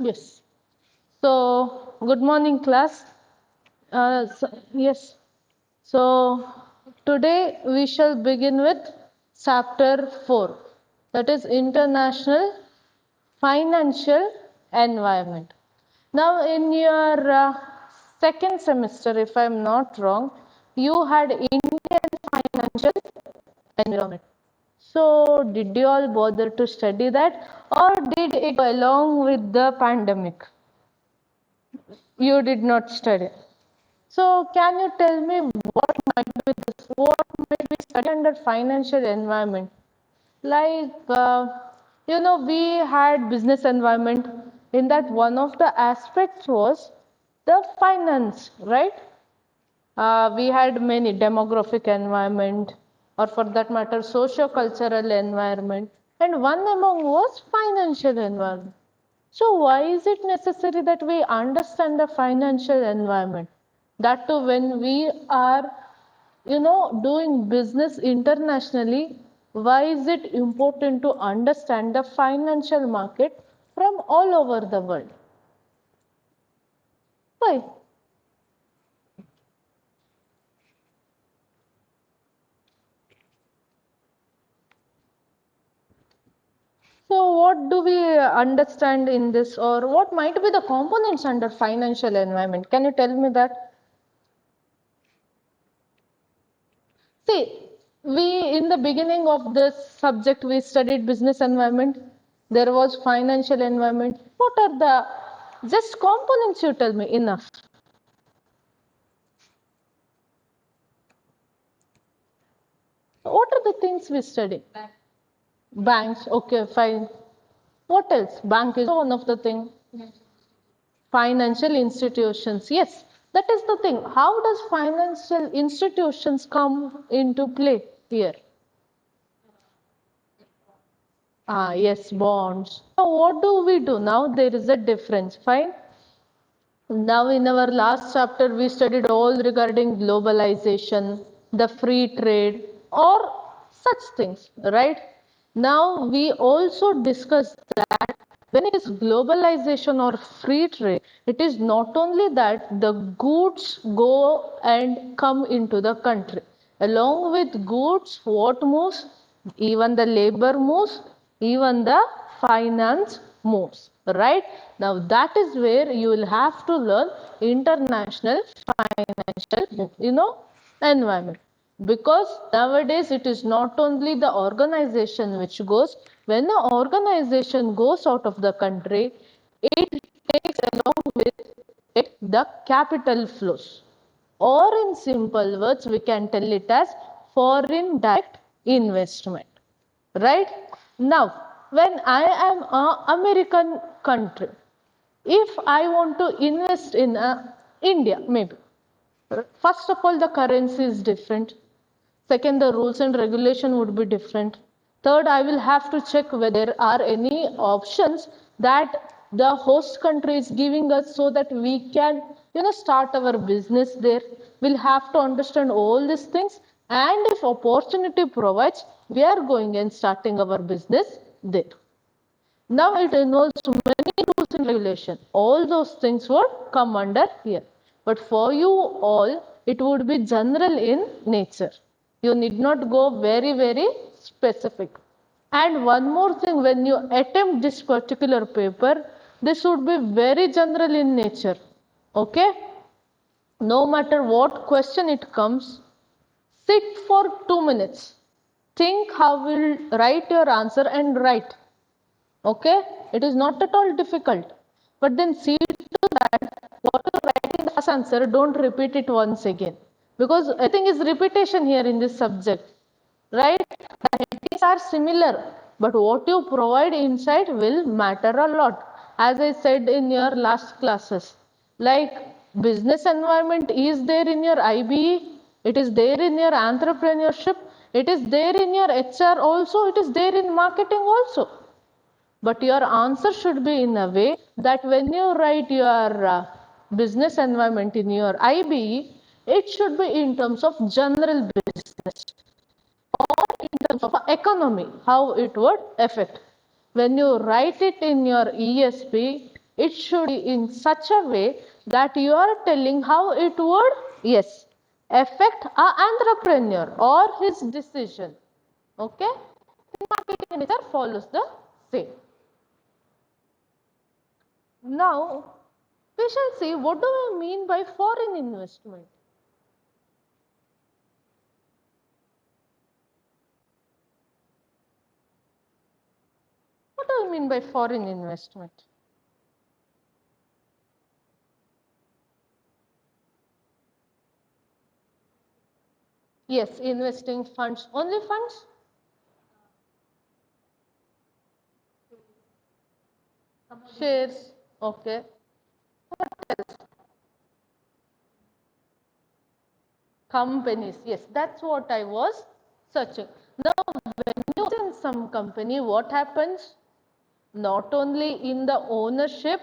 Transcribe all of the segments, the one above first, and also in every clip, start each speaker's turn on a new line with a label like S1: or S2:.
S1: Yes. So, good morning, class. Yes. So, today we shall begin with chapter 4, that is International Financial Environment. Now, in your second semester, if I am not wrong, you had Indian Financial Environment. So, did you all bother to study that, or did it go along with the pandemic? You did not study. So, can you tell me what might be this? What might be study under financial environment? Like, we had business environment. In that, one of the aspects was the finance, right? We had many demographic environment, or for that matter, socio-cultural environment, and one among was financial environment. So why is it necessary that we understand the financial environment? That too when we are, doing business internationally, why is it important to understand the financial market from all over the world? Why? So what do we understand in this, or what might be the components under financial environment? Can you tell me that? See, we in the beginning of this subject we studied business environment. There was financial environment. What are the just components you tell me enough? What are the things we study? Banks, okay, fine. What else? Bank is one of the thing. Financial institutions, yes, that is the thing. How does financial institutions come into play here? Yes, bonds. So what do we do now? There is a difference, fine. Now, in our last chapter, we studied all regarding globalization, the free trade, or such things, right? Now, we also discussed that when it is globalization or free trade, it is not only that the goods go and come into the country. Along with goods, what moves? Even the labor moves, even the finance moves, right? Now that is where you will have to learn international financial, environment. Because nowadays it is not only the organization which goes, when the organization goes out of the country, it takes along with it the capital flows. Or in simple words, we can tell it as foreign direct investment. Right? Now, when I am an American country, if I want to invest in India, maybe, first of all, the currency is different. Second, the rules and regulation would be different. Third, I will have to check whether there are any options that the host country is giving us so that we can, start our business there. We'll have to understand all these things. And if opportunity provides, we are going and starting our business there. Now it involves many rules and regulation. All those things would come under here. But for you all, it would be general in nature. You need not go very, very specific. And one more thing, when you attempt this particular paper, this would be very general in nature. Okay? No matter what question it comes, sit for 2 minutes. Think how will write your answer and write. Okay, it is not at all difficult. But then see to that what you write in the first answer, don't repeat it once again. Because everything is repetition here in this subject. Right? The headings are similar, but what you provide inside will matter a lot. As I said in your last classes, like business environment is there in your IBE, it is there in your entrepreneurship, it is there in your HR also, it is there in marketing also. But your answer should be in a way that when you write your business environment in your IBE, it should be in terms of general business or in terms of economy, how it would affect. When you write it in your ESP, it should be in such a way that you are telling how it would, yes, affect an entrepreneur or his decision. Okay? Marketing nature follows the same. Now, we shall see what do we mean by foreign investment. What do we mean by foreign investment? Yes, investing funds, only funds? Shares, okay. Companies, yes, that's what I was searching. Now, when you in some company, what happens? Not only in the ownership,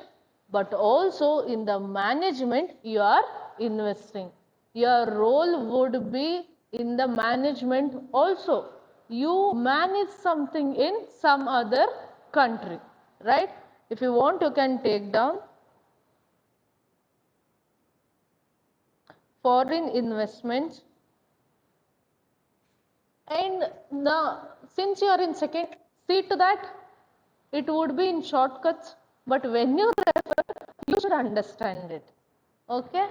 S1: but also in the management, you are investing. Your role would be in the management also. You manage something in some other country, right? If you want, you can take down foreign investments. And now, since you are in second, see to that it would be in shortcuts, but when you refer, you should understand it. Okay?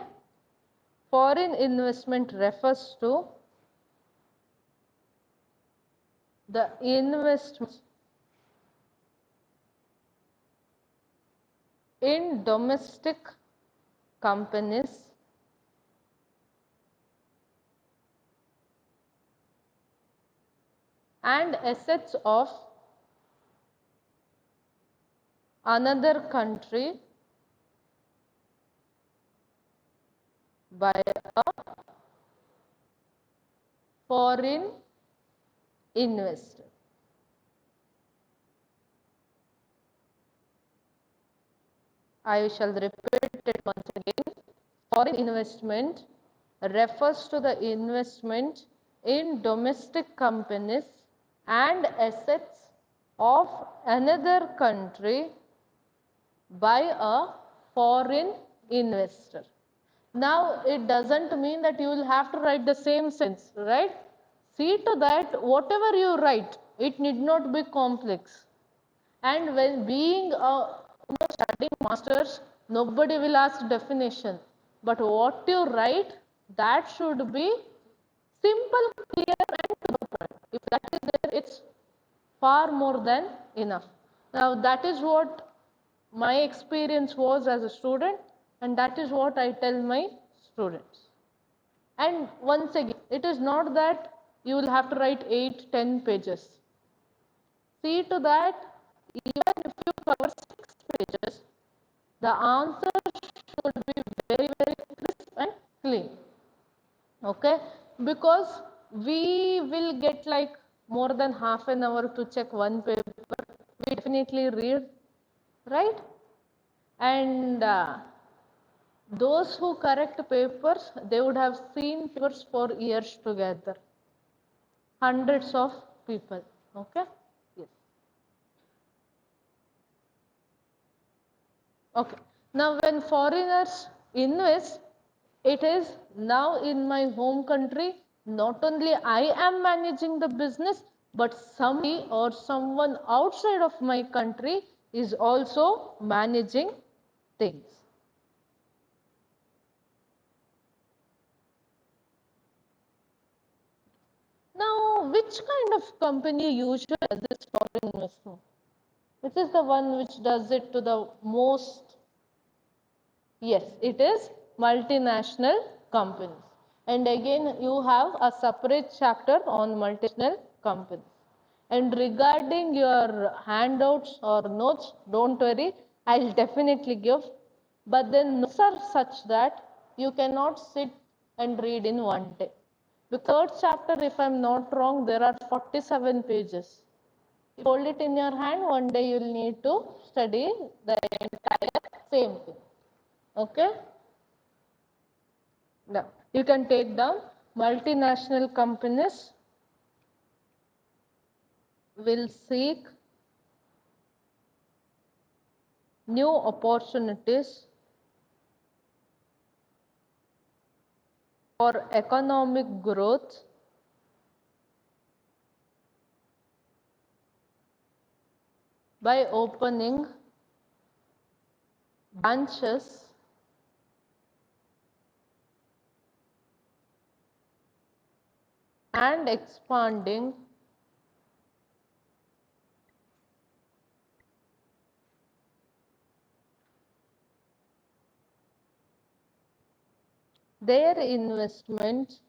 S1: Foreign investment refers to the investment in domestic companies and assets of another country by a foreign investor. I shall repeat it once again. Foreign investment refers to the investment in domestic companies and assets of another country by a foreign investor. Now, it doesn't mean that you will have to write the same sentence, right? See to that whatever you write, it need not be complex. And when being studying masters, nobody will ask definition. But what you write, that should be simple, clear, and to the point. If that is there, it's far more than enough. Now, that is what my experience was as a student, and that is what I tell my students. And once again, it is not that you will have to write 8-10 pages. See to that, even if you cover 6 pages, the answer should be very, very crisp and clean. Okay? Because we will get like more than half an hour to check one paper. We definitely read, right? And those who correct papers, they would have seen papers for years together. Hundreds of people. Okay? Yes. Okay. Now, when foreigners invest, it is now in my home country. Not only I am managing the business, but somebody or someone outside of my country is also managing things. Now, which kind of company usually does this foreign investment? Which is the one which does it to the most? Yes, it is multinational companies. And again, you have a separate chapter on multinational companies. And regarding your handouts or notes, don't worry, I'll definitely give. But then notes are such that you cannot sit and read in one day. The third chapter, if I'm not wrong, there are 47 pages. You hold it in your hand, one day you'll need to study the entire same thing. Okay? Now, you can take down multinational companies will seek new opportunities for economic growth by opening branches and expanding their investments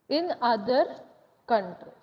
S1: in other countries.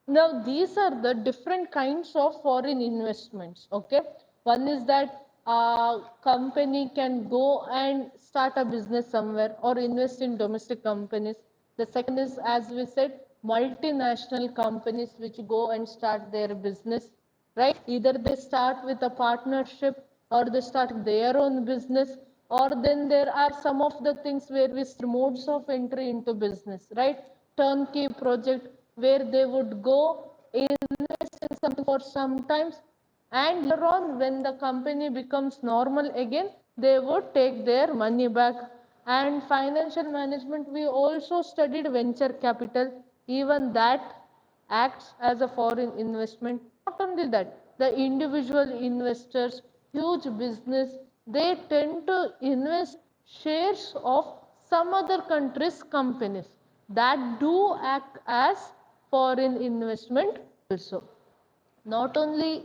S1: Now, these are the different kinds of foreign investments. Okay, one is that a company can go and start a business somewhere or invest in domestic companies. The second is, as we said, multinational companies which go and start their business, right? Either they start with a partnership or they start their own business, or then there are some of the things where we see modes of entry into business, right? Turnkey project where they would go invest in something for some times, and later on when the company becomes normal again, they would take their money back. And financial management, we also studied venture capital, even that acts as a foreign investment. Not only that, the individual investors, huge business, they tend to invest shares of some other countries' companies that do act as foreign investment also. Not only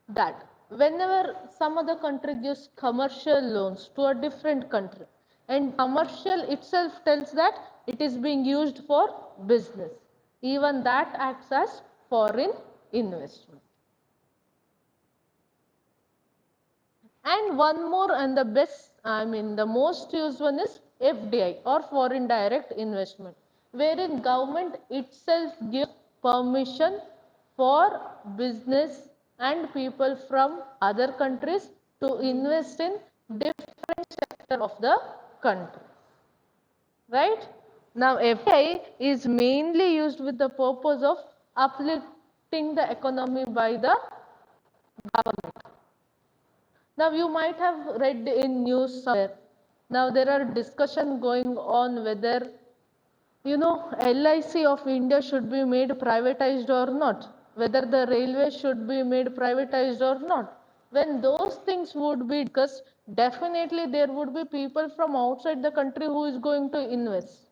S1: that, whenever some other country gives commercial loans to a different country, and commercial itself tells that it is being used for business, even that acts as foreign investment. And one more, and the best, the most used one is FDI or foreign direct investment, wherein government itself gives permission for business and people from other countries to invest in different sector of the country. Right? Now, FDI is mainly used with the purpose of uplifting the economy by the government. Now, you might have read in news somewhere. Now, there are discussion going on whether, LIC of India should be made privatized or not, whether the railway should be made privatized or not. When those things would be discussed, definitely there would be people from outside the country who is going to invest.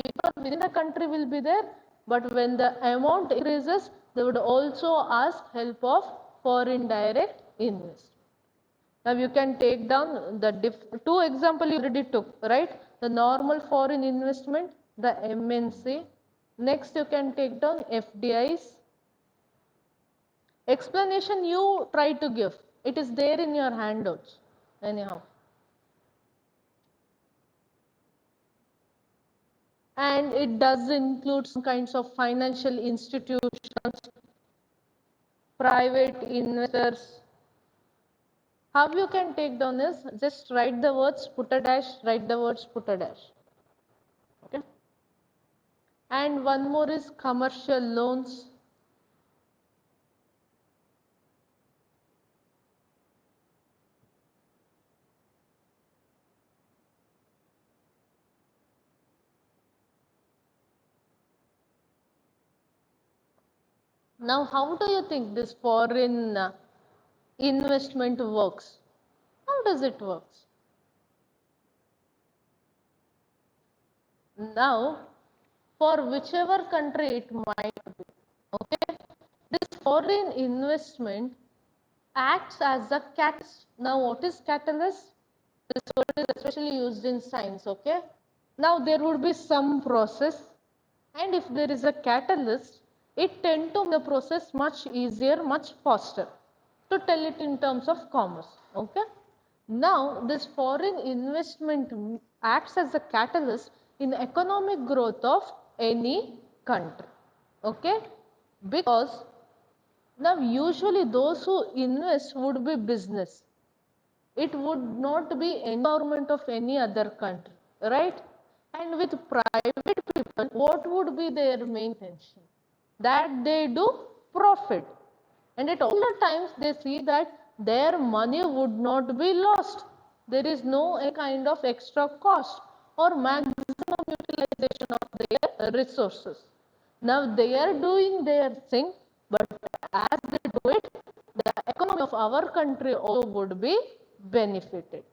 S1: People within the country will be there, but when the amount increases, they would also ask help of foreign direct investment. Now you can take down the two example you already took, right? The normal foreign investment, the MNC. Next you can take down FDIs. Explanation you try to give. It is there in your handouts. Anyhow. And it does include some kinds of financial institutions, private investors. How you can take down is just write the words, put a dash, write the words, put a dash. Okay. And one more is commercial loans. Now, how do you think this foreign investment works? How does it work? Now, for whichever country it might be, okay, this foreign investment acts as a catalyst. Now, what is catalyst? This word is especially used in science, okay? Now, there would be some process, and if there is a catalyst, it tend to make the process much easier, much faster. To tell it in terms of commerce, okay? Now, this foreign investment acts as a catalyst in economic growth of any country, okay? Because now usually those who invest would be business, it would not be any government of any other country, right? And with private people, what would be their main intention? That they do profit. And at all the times they see that their money would not be lost. There is no a kind of extra cost or maximum utilization of their resources. Now they are doing their thing, but as they do it, the economy of our country also would be benefited.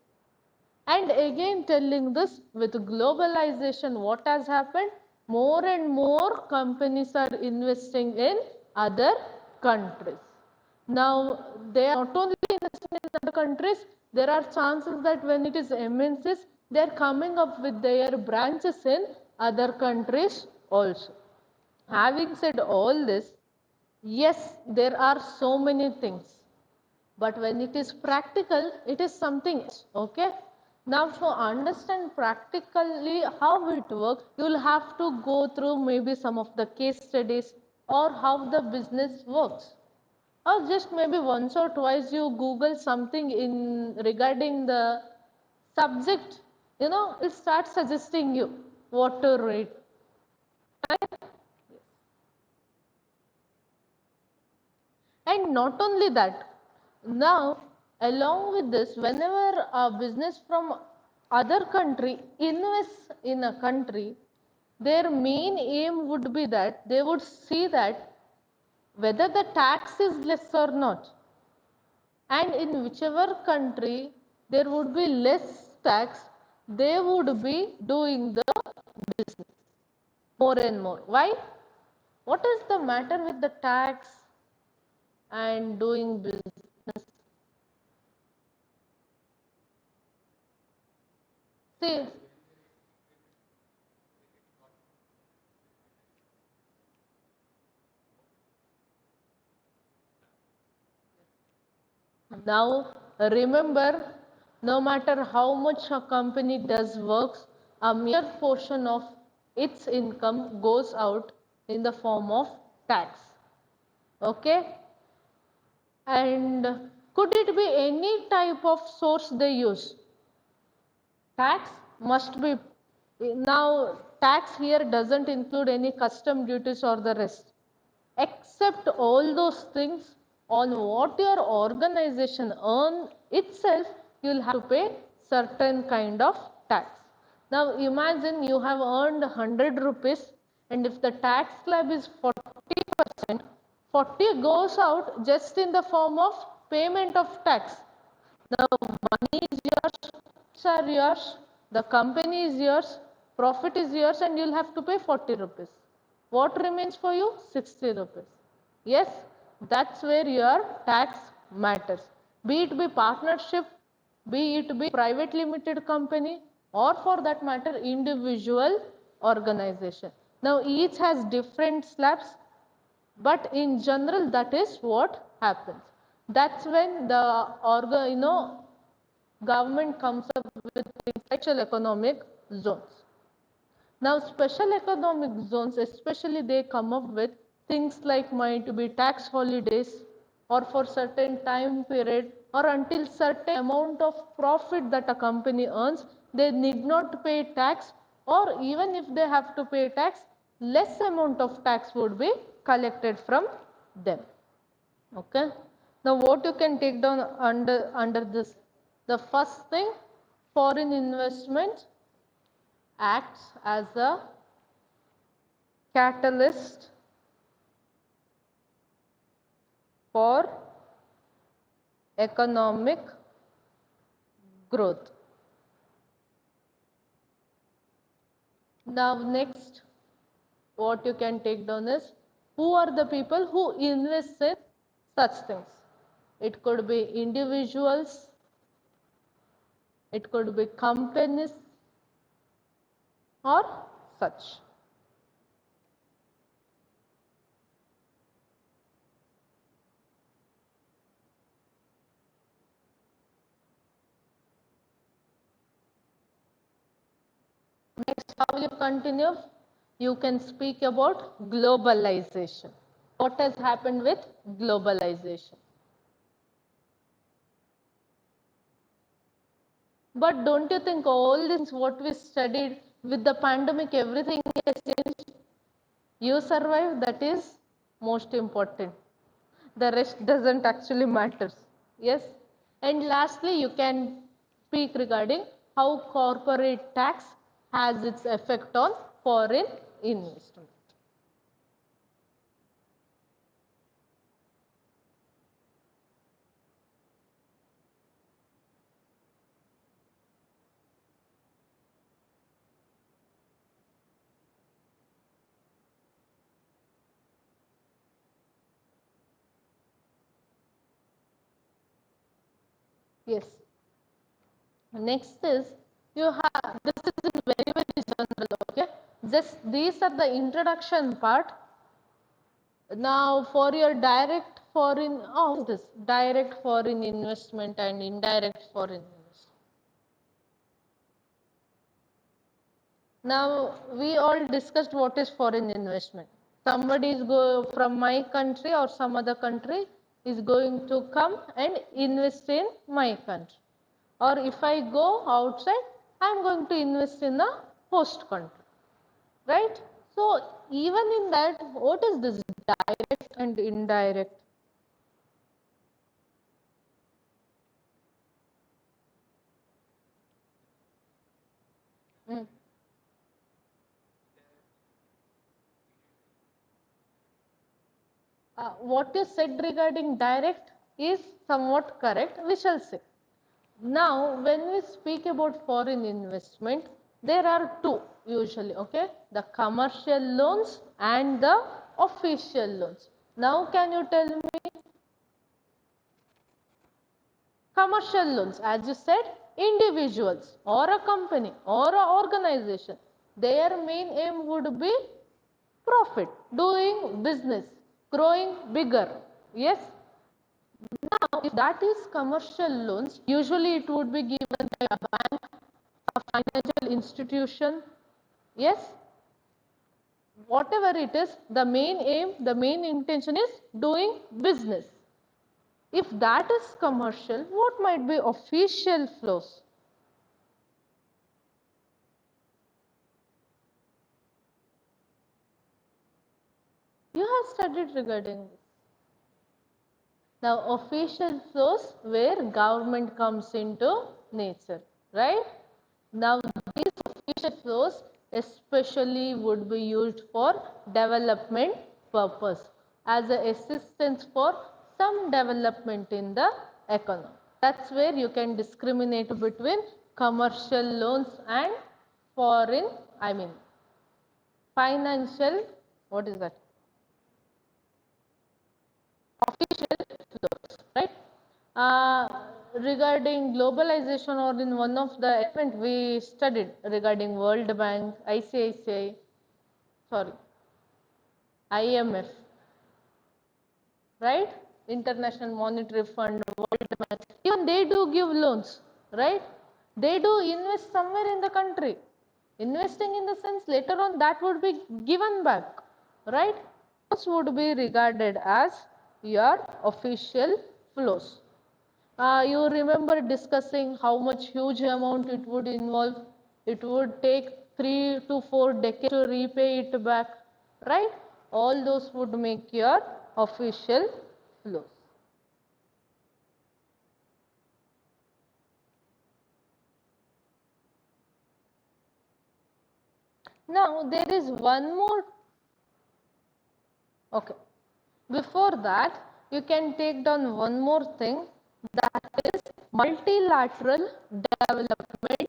S1: And again telling this, with globalization, what has happened? More and more companies are investing in other countries. Now, they are not only investing in other countries, there are chances that when it is MNCs, they are coming up with their branches in other countries also. Having said all this, yes, there are so many things. But when it is practical, it is something else, okay? Now, to understand practically how it works, you will have to go through maybe some of the case studies or how the business works. Or just maybe once or twice you Google something in regarding the subject, it starts suggesting you what to read. And not only that, now along with this, whenever a business from other country invests in a country, their main aim would be that they would see that whether the tax is less or not. And in whichever country there would be less tax, they would be doing the business more and more. Why? What is the matter with the tax and doing business? See, now remember, no matter how much a company does works, a mere portion of its income goes out in the form of tax. Okay? And could it be any type of source they use? Tax must be. Now, tax here doesn't include any custom duties or the rest. Except all those things on what your organization earn itself, you'll have to pay certain kind of tax. Now imagine you have earned 100 rupees, and if the tax slab is 40%, 40 goes out just in the form of payment of tax. Now money is yours, are yours, the company is yours, profit is yours, and you'll have to pay 40 rupees. What remains for you? 60 rupees. Yes, that's where your tax matters. Be it be partnership, be it be private limited company, or for that matter, individual organization. Now, each has different slabs, but in general, that is what happens. That's when the government comes up with special economic zones. Now, special economic zones, especially they come up with things like might be tax holidays, or for certain time period, or until certain amount of profit that a company earns, they need not pay tax, or even if they have to pay tax, less amount of tax would be collected from them. Okay. Now, what you can take down under this? The first thing, foreign investment acts as a catalyst for economic growth. Now next, what you can take down is, who are the people who invest in such things? It could be individuals, it could be companies, or such. Next, how will you continue? You can speak about globalization. What has happened with globalization? But don't you think all this what we studied with the pandemic, everything has changed? You survive, that is most important. The rest doesn't actually matter. Yes. And lastly, you can speak regarding how corporate tax has its effect on foreign investment. Yes. Next is you have, this is in very very general, okay. Just these are the introduction part. Now for your direct foreign, oh this direct foreign investment and indirect foreign investment. Now we all discussed what is foreign investment. Somebody is go from my country or some other country is going to come and invest in my country. Or if I go outside, I am going to invest in the host country, right? So even in that, what is this direct and indirect? Mm. What you said regarding direct is somewhat correct, we shall say. Now, when we speak about foreign investment, there are two usually, okay? The commercial loans and the official loans. Now, can you tell me commercial loans, as you said, individuals or a company or an organization, their main aim would be profit, doing business, growing bigger. Yes. Now, if that is commercial loans, usually it would be given by a bank, a financial institution. Yes. Whatever it is, the main aim, the main intention is doing business. If that is commercial, what might be official flows? You have studied regarding this. Now, official flows where government comes into nature, right? Now, these official flows especially would be used for development purpose as a assistance for some development in the economy. That's where you can discriminate between commercial loans and foreign, I mean, financial, what is that? Official flows, right? Regarding globalization, or in one of the event we studied regarding World Bank, ICICI, sorry, IMF, right? International Monetary Fund, World Bank, even they do give loans, right? They do invest somewhere in the country. Investing in the sense later on that would be given back, right? Those would be regarded as your official flows. You remember discussing how much huge amount it would involve. It would take 3 to 4 decades to repay it back, right? All those would make your official flows. Now there is one more, okay. Before that, you can take down one more thing, that is multilateral development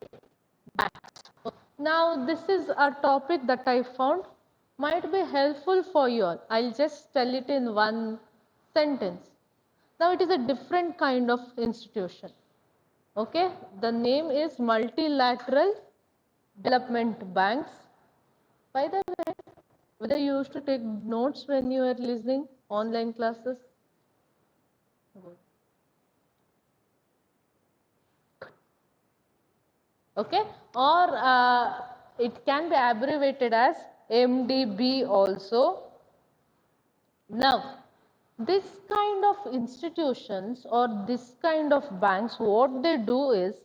S1: banks. Now this is a topic that I found might be helpful for you all. I'll just tell it in one sentence. Now it is a different kind of institution. Okay, the name is multilateral development banks. By the way, whether you used to take notes when you were listening online classes? Okay, or it can be abbreviated as MDB also. Now, this kind of institutions or this kind of banks, what they do is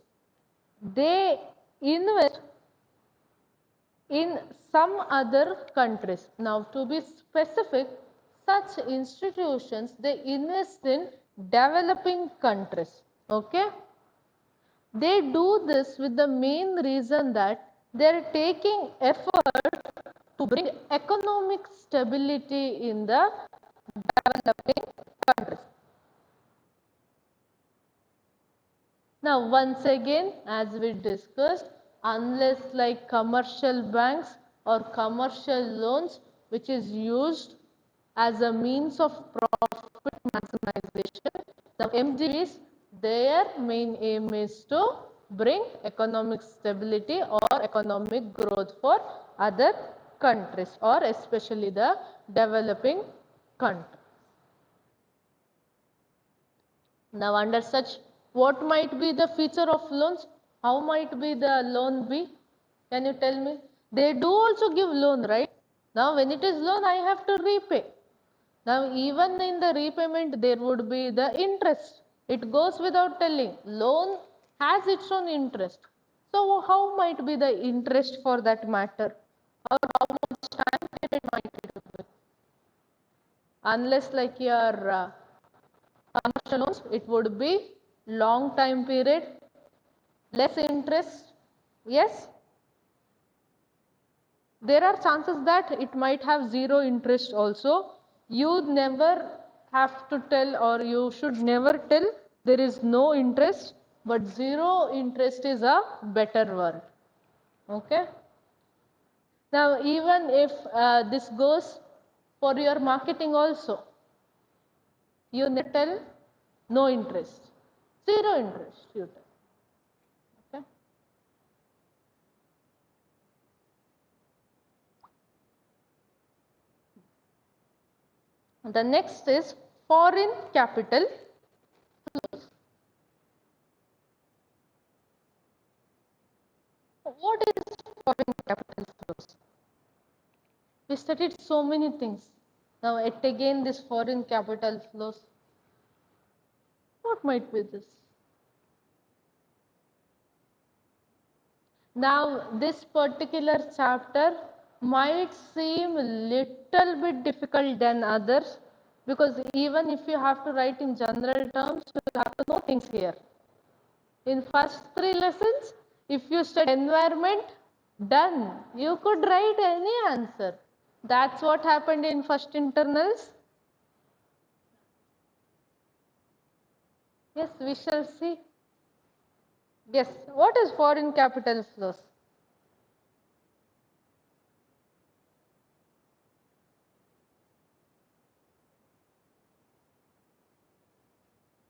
S1: they invest in some other countries. Now, to be specific, such institutions, they invest in developing countries. Okay? They do this with the main reason that they are taking effort to bring economic stability in the developing countries. Now, once again, as we discussed, unless like commercial banks or commercial loans, which is used as a means of profit maximization, the MGBs, their main aim is to bring economic stability or economic growth for other countries or especially the developing countries. Now, under such, what might be the feature of loans? How might be the loan be? Can you tell me? They do also give loan, right? Now, when it is loan, I have to repay. Now, even in the repayment, there would be the interest. It goes without telling. Loan has its own interest. So, how might be the interest for that matter? Or how much time period might it be? Unless like your commercial loans, it would be long time period, less interest. Yes, there are chances that it might have zero interest also. You never have to tell, or you should never tell there is no interest, but zero interest is a better word. Okay. Now, even if this goes for your marketing also, you tell no interest, zero interest, you tell. Okay. The next is foreign capital. What is foreign capital flows? We studied so many things. Now, yet again, this foreign capital flows. What might be this? Now, this particular chapter might seem little bit difficult than others because even if you have to write in general terms, you have to know things here. In first 3 lessons, if you study environment, done. You could write any answer. That's what happened in first internals. Yes, we shall see. Yes, what is foreign capital flows?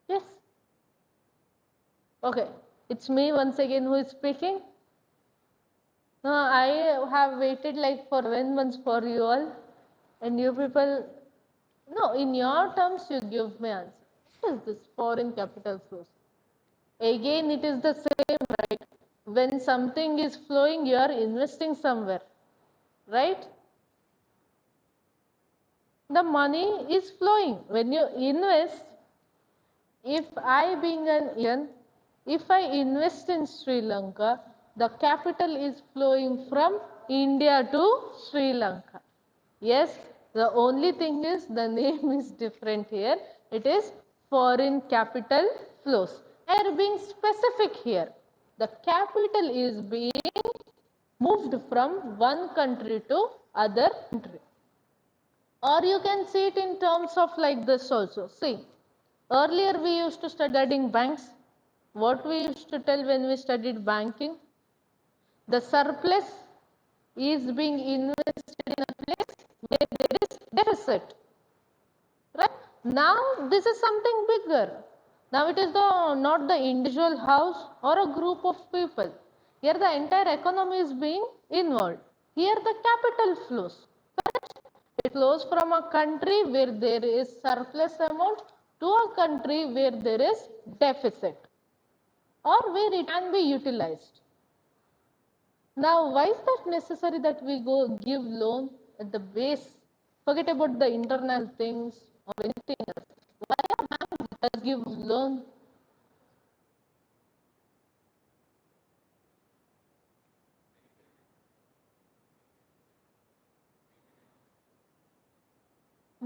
S1: Yes. Okay, it's me once again who is speaking. No, I have waited like for 7 months for you all, and you people, no, in your terms you give me answer. What is this foreign capital flows? Again, it is the same, right? When something is flowing, you are investing somewhere, right? The money is flowing. When you invest, if I being an Indian, if I invest in Sri Lanka, the capital is flowing from India to Sri Lanka. Yes, the only thing is the name is different here. It is foreign capital flows. I are being specific here. The capital is being moved from one country to other country. Or you can see it in terms of like this also. See, earlier we used to study regarding banks. What we used to tell when we studied banking? The surplus is being invested in a place where there is deficit. Right? Now this is something bigger. Now it is not the individual house or a group of people. Here the entire economy is being involved. Here the capital flows. It flows from a country where there is surplus amount to a country where there is deficit or where it can be utilized. Now, why is that necessary that we go give loan at the base? Forget about the internal things or anything else. Why a bank does give loan?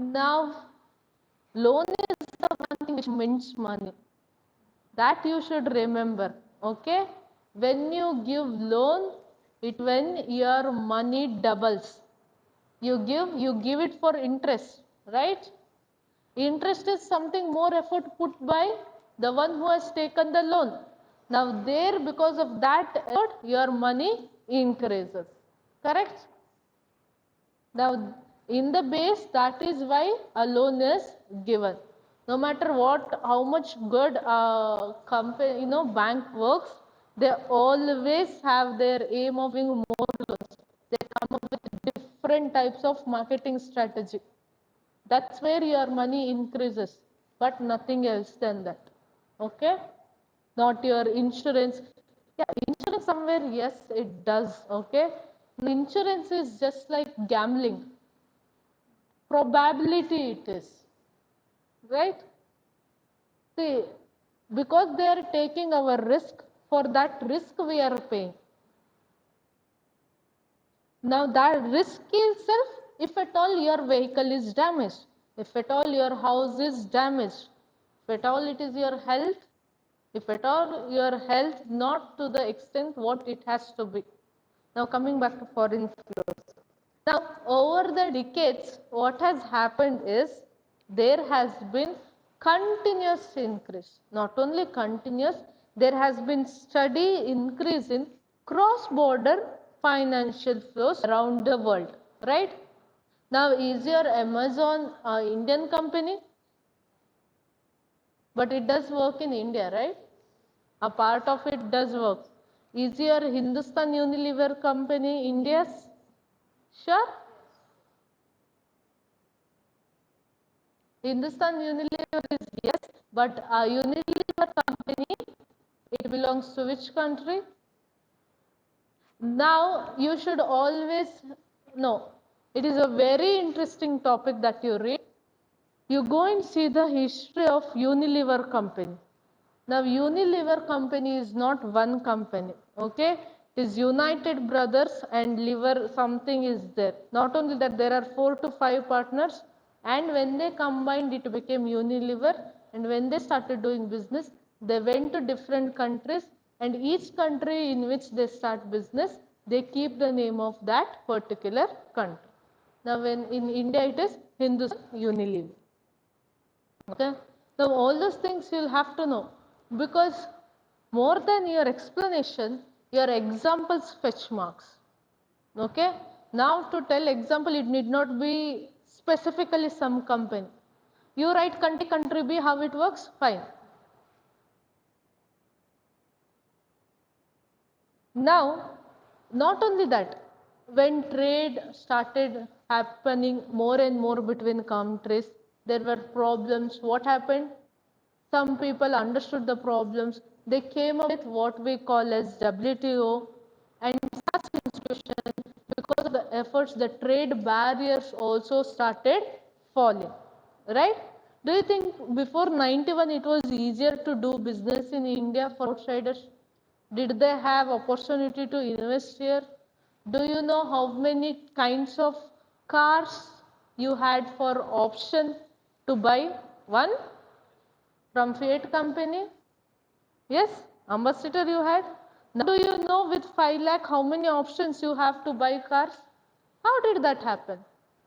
S1: Now, loan is the one thing which mints money. That you should remember. Okay? When you give loan, it when your money doubles. You give it for interest, right? Interest is something more effort put by the one who has taken the loan. Now there, because of that effort, your money increases. Correct? Now in the base, that is why a loan is given. No matter what, how much good company, bank works, they always have their aim of giving more loans. They come up with different types of marketing strategy. That's where your money increases, but nothing else than that. Okay? Not your insurance. Yeah, insurance somewhere, yes, it does. Okay? Insurance is just like gambling. Probability it is. Right? See, because they are taking our risk, for that risk we are paying. Now that risk itself, if at all your vehicle is damaged, if at all your house is damaged, if at all it is your health, if at all your health not to the extent what it has to be. Now coming back to foreign flows. Now over the decades, what has happened is there has been continuous increase. Not only continuous, there has been steady increase in cross-border financial flows around the world, right? Now is your Amazon Indian company? But it does work in India, right? A part of it does work. Is your Hindustan Unilever company India's? Sure. Hindustan Unilever is yes, but a Unilever company, it belongs to which country? Now you should always know. It is a very interesting topic that you read. You go and see the history of Unilever company. Now Unilever company is not one company, okay? It is United Brothers and Liver something is there. Not only that, there are 4 to 5 partners, and when they combined it became Unilever, and when they started doing business, they went to different countries, and each country in which they start business, they keep the name of that particular country. Now when in India it is Hindustan Unilever. Okay. Now all those things you'll have to know, because more than your explanation, your examples fetch marks. Okay. Now to tell example, it need not be specifically some company. You write country B, how it works? Fine. Now, not only that, when trade started happening more and more between countries, there were problems. What happened? Some people understood the problems. They came up with what we call as WTO, and such institution, because of the efforts, the trade barriers also started falling. Right? Do you think before 91 it was easier to do business in India for outsiders? Did they have opportunity to invest here? Do you know how many kinds of cars you had for option to buy? One from Fiat company? Yes, ambassador you had. Now do you know with 5 lakh how many options you have to buy cars? How did that happen?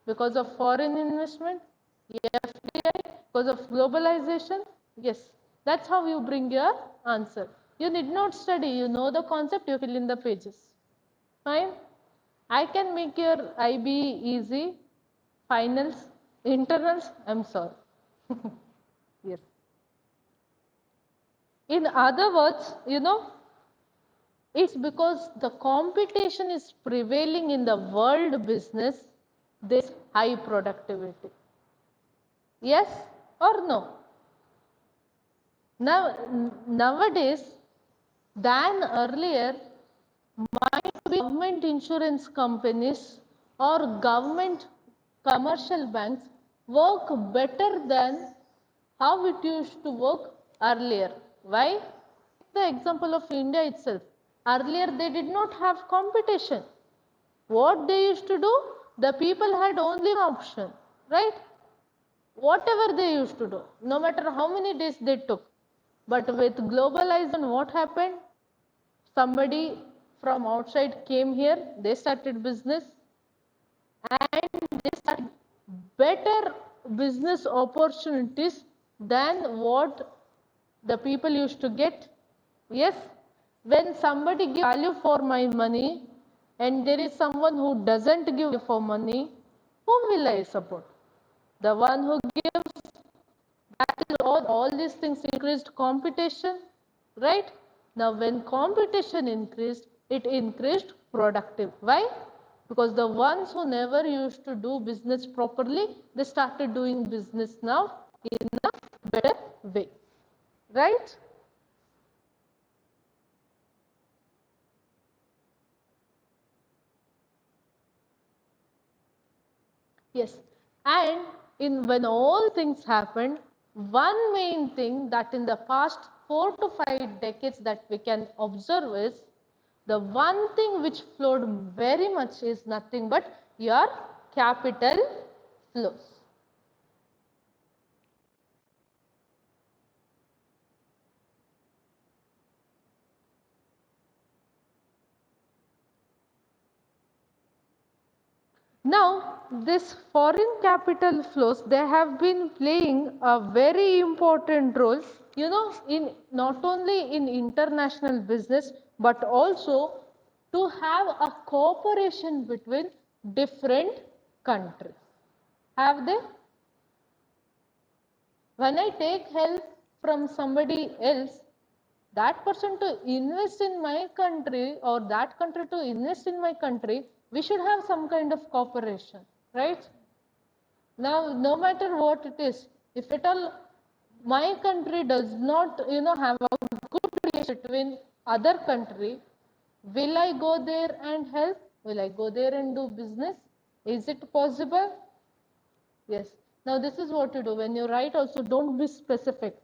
S1: Because of foreign investment? FDI? Because of globalization? Yes. That's how you bring your answer. You need not study. You know the concept, you fill in the pages. Fine. I can make your IB easy. Finals, internals, I'm sorry. Yes. In other words, it's because the competition is prevailing in the world business, there's high productivity. Yes or no? Now, nowadays, than earlier, might be government insurance companies or government commercial banks work better than how it used to work earlier. Why? The example of India itself. Earlier, they did not have competition. What they used to do? The people had only one option, right? whatever they used to do, no matter how many days they took. But with globalization, what happened? Somebody from outside came here, they started business, and they started better business opportunities than what the people used to get. Yes, when somebody gives value for my money and there is someone who doesn't give value for money, whom will I support? The one who gives. That is all these things increased competition, right? Now, when competition increased, it increased productive. Why? Because the ones who never used to do business properly, they started doing business now in a better way, right? Yes, and in when all things happened, one main thing that in the past 4 to 5 decades that we can observe is the one thing which flowed very much is nothing but your capital flows. Now, this foreign capital flows, they have been playing a very important role, in not only in international business, but also to have a cooperation between different countries. Have they? When I take help from somebody else, that person to invest in my country or that country to invest in my country, we should have some kind of cooperation, right? Now, no matter what it is, if at all my country does not, have a good relationship between other country, will I go there and help? Will I go there and do business? Is it possible? Yes. Now, this is what you do. When you write also, don't be specific.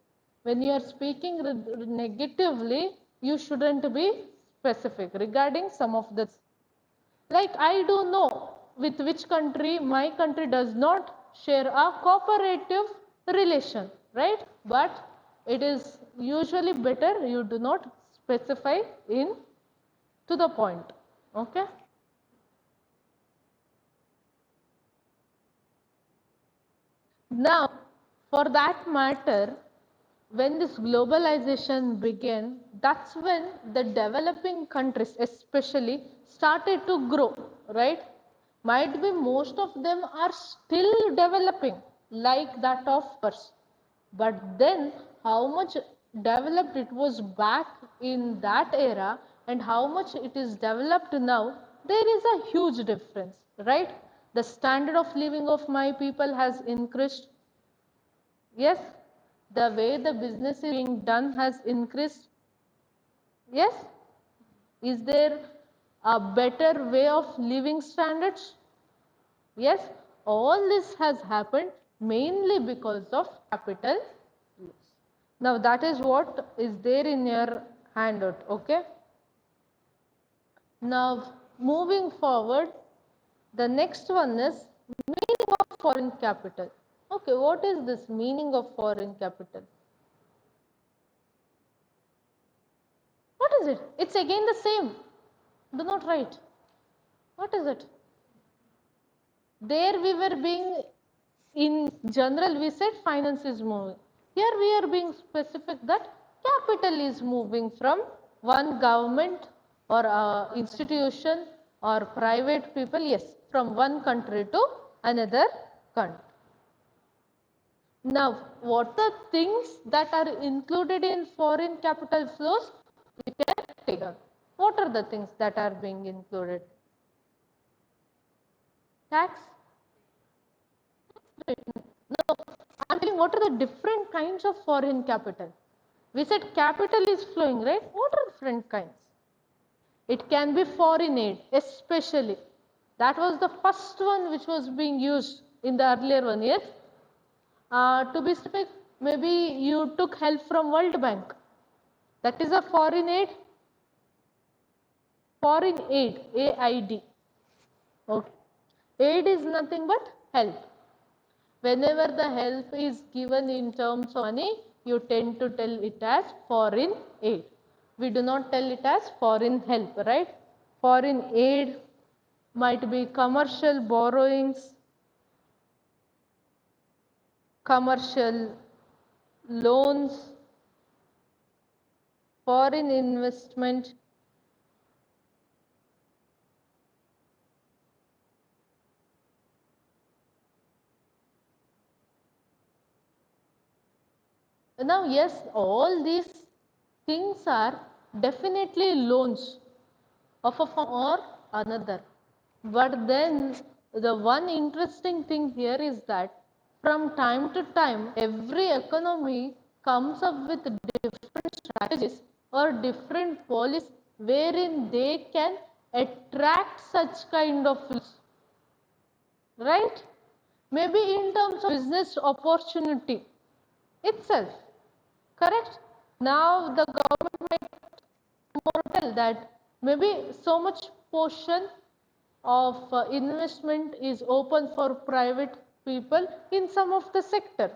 S1: When you are speaking negatively, you shouldn't be specific regarding some of this. Like I do know with which country my country does not share a cooperative relation, right? But it is usually better you do not specify in to the point. Okay? Now, for that matter, when this globalization began, that's when the developing countries especially started to grow, right? Might be most of them are still developing like that of ours. But then how much developed it was back in that era and how much it is developed now, there is a huge difference, right? The standard of living of my people has increased. Yes, the way the business is being done has increased. Yes, is there a better way of living standards? Yes, all this has happened mainly because of capital. Now that is what is there in your handout, okay? Now moving forward, the next one is meaning of foreign capital. Okay, what is this meaning of foreign capital? What is it? It's again the same. Do not write. What is it? There we were being, in general, we said finance is moving. Here we are being specific that capital is moving from one government or institution or private people, yes, from one country to another country. Now, what are things that are included in foreign capital flows? We can take up. What are the things that are being included? Tax? No, I'm telling what are the different kinds of foreign capital. We said capital is flowing, right? What are different kinds? It can be foreign aid, especially. That was the first one which was being used in the earlier one, yes? To be specific, maybe you took help from World Bank. That is a foreign aid. Foreign aid, AID. Okay. Aid is nothing but help. Whenever the help is given in terms of money, you tend to tell it as foreign aid. We do not tell it as foreign help, right? Foreign aid might be commercial borrowings, commercial loans, foreign investment. Now, yes, all these things are definitely loans of a form or another. But then the one interesting thing here is that from time to time, every economy comes up with different strategies or different policies wherein they can attract such kind of loans, right? Maybe in terms of business opportunity itself, correct? Now the government might tell that maybe so much portion of investment is open for private people in some of the sector.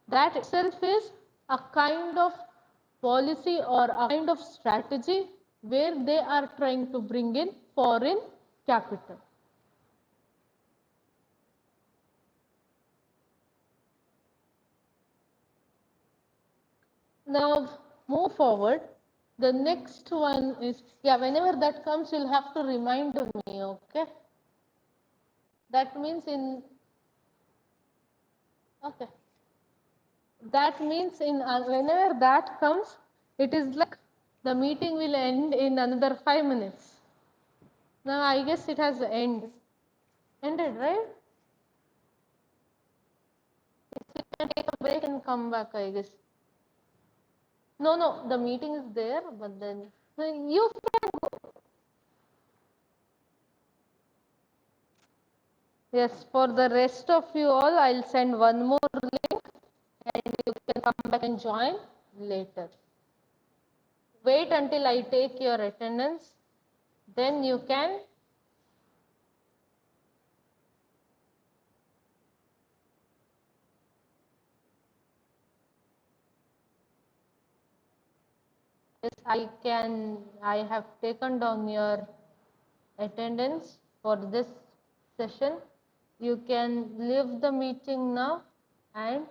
S1: That itself is a kind of policy or a kind of strategy where they are trying to bring in foreign capital. Now move forward. The next one is, yeah, whenever that comes, you'll have to remind me, okay? That means in, okay. That means in whenever that comes, it is like the meeting will end in another 5 minutes. Now I guess it has ended, right? We can take a break and come back, I guess. No, no, the meeting is there, but then you can go. Yes, for the rest of you all, I'll send one more link and you can come back and join later. Wait until I take your attendance, then you can. Yes, I have taken down your attendance for this session. You can leave the meeting now and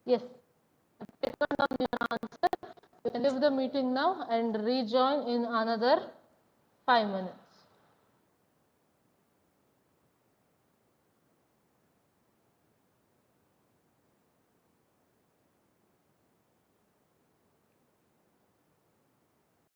S1: yes, I've taken down your answer. You can leave the meeting now and rejoin in another 5 minutes.